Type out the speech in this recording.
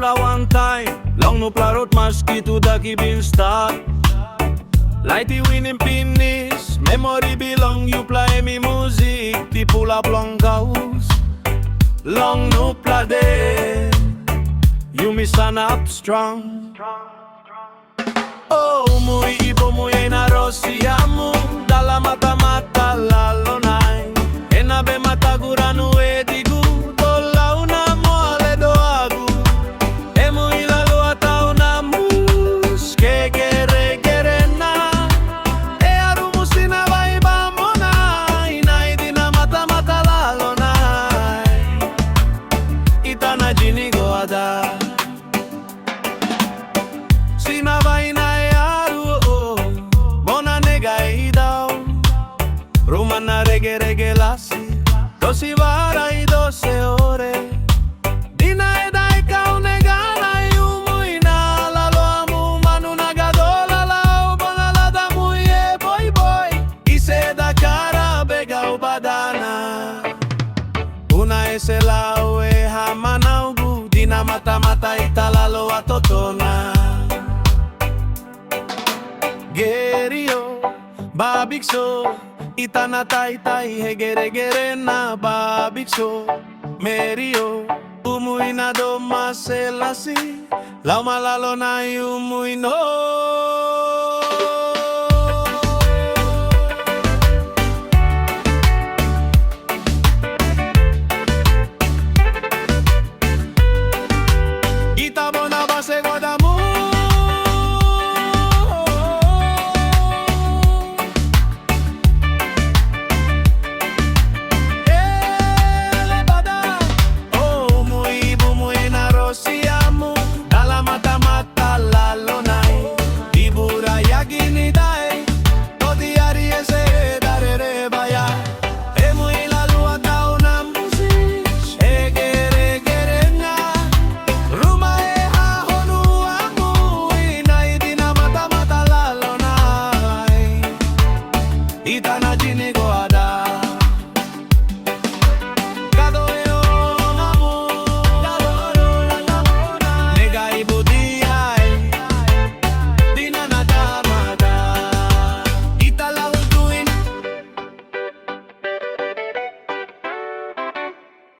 pla one time, long no plarot maski tu daki bin start. Lighty winning pinis, memory bilong you play mi music, ti pula plong kaus. Long no pla de, you mi stand up strong. Oh, muy ipo muy na rosiamu, dalla mata lalo nai. Enabe mata guranu edigu, tola una mole doagu. Emu ilalo atau namus, ke gere na. E arumu sina vai bamona, inai dina mata lalo nai. Itana jini goada. Sina vai na Rumana reggae lassi, 12 varai 12 ore. Dina e dai kau negana umuina, lalo amu manu nagadola lao bonala da muye boy. Iseda cara bega ubadana. Una ese lao e hamanaugu, dina mata italalo atotona. Geri Babix itana tai hegere na Babix Meri umui na do maselasi lau malalo na umui no. Ita bona base godamu Itana